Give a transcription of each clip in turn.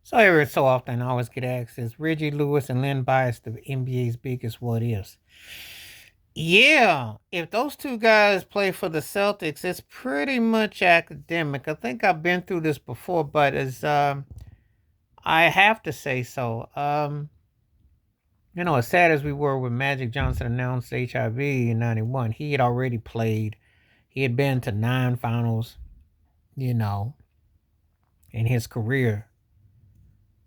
So every so often, I always get asked, is Reggie Lewis and Len Bias the NBA's biggest what ifs? Yeah, if those two guys play for the Celtics, it's pretty much academic. I think I've been through this before, but as I have to say so. As sad as we were when Magic Johnson announced HIV in '91, he had already played. He had been to 9 finals, you know, in his career,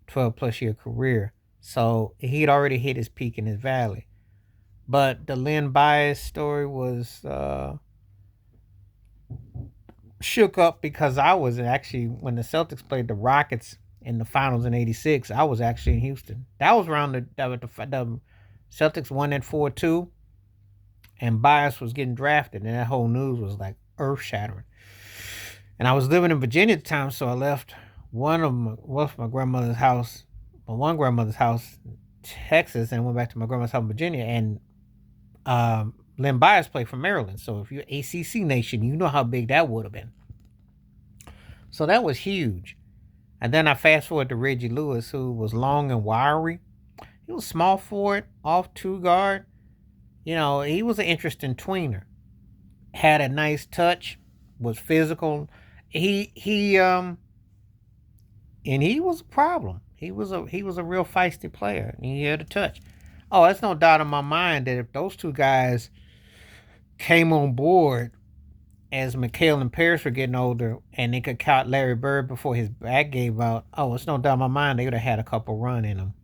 12 plus year career. So he'd already hit his peak in his valley. But the Len Bias story was shook up because I was actually, when the Celtics played the Rockets in the finals in '86, I was actually in Houston. That was around the Celtics won at 4-2, and Bias was getting drafted, and that whole news was like earth shattering. And I was living in Virginia at the time, so I left my grandmother's house, my one grandmother's house, Texas, and went back to my grandma's house in Virginia. And Len Bias played for Maryland. So if you're ACC Nation, you know how big that would have been. So that was huge. And then I fast forward to Reggie Lewis, who was long and wiry. He was small forward, off two guard. He was an interesting tweener. Had a nice touch, was physical. He was a problem. He was a real feisty player. And he had a touch. Oh, there's no doubt in my mind that if those two guys came on board as McHale and Paris were getting older and they could count Larry Bird before his back gave out, oh, it's no doubt in my mind they would have had a couple run in them.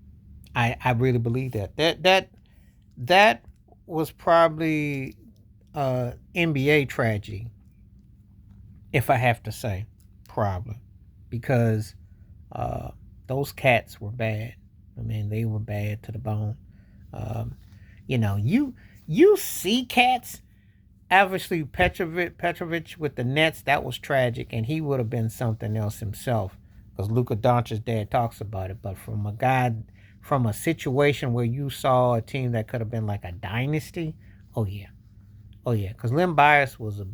I really believe that. That was probably NBA tragedy, if I have to say, probably. Because those cats were bad. I mean, they were bad to the bone. Um, you see cats. Obviously, Petrovic with the Nets, that was tragic, and he would have been something else himself, because Luka Doncic's dad talks about it. But from a situation where you saw a team that could have been like a dynasty, oh yeah, oh yeah, because Len Bias was a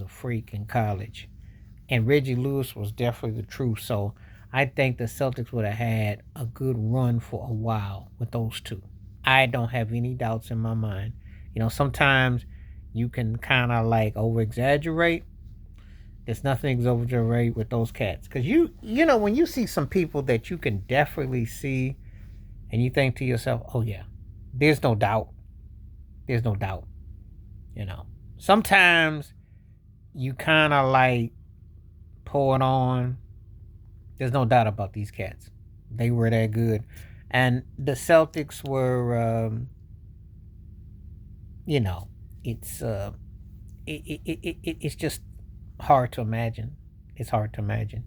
freak in college, and Reggie Lewis was definitely the truth. So I think the Celtics would have had a good run for a while with those two. I don't have any doubts in my mind. Sometimes you can kind of like over exaggerate. There's nothing exaggerate with those cats, because when you see some people that you can definitely see, and you think to yourself, oh yeah, there's no doubt. There's no doubt. Sometimes you kind of like pour it on. There's no doubt about these cats. They were that good, and the Celtics were. You know, it's it's just hard to imagine. It's hard to imagine.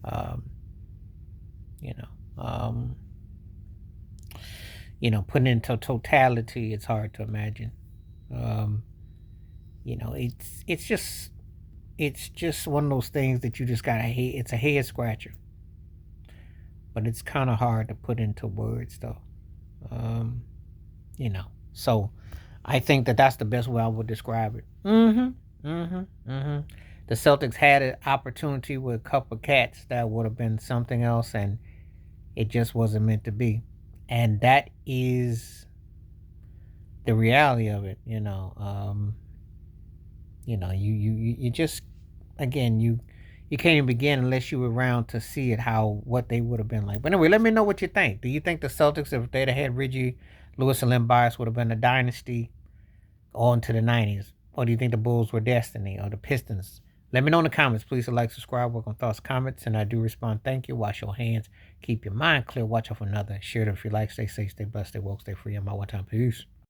Um, you know, um, putting into totality, it's hard to imagine. Um, it's just one of those things that you just gotta hate. It's a head scratcher, but it's kind of hard to put into words, though. Um, you know, so I think that that's the best way I would describe it. Mm-hmm. Mm-hmm. Mm-hmm. The Celtics had an opportunity with a couple of cats that would have been something else, and it just wasn't meant to be. And that is the reality of it. You just, again, you can't even begin unless you were around to see it, how what they would have been like. But anyway, let me know what you think. Do you think the Celtics, if they'd have had Reggie Lewis and Len Bias, would have been a dynasty on to the '90s, or do you think the Bulls were destiny, or the Pistons? Let me know in the comments. Please like, subscribe, work on thoughts, comments, and I do respond. Thank you. Wash your hands. Keep your mind clear. Watch out for another. Share it if you like. Stay safe, stay blessed, stay woke, stay free. I'm out one time. Peace.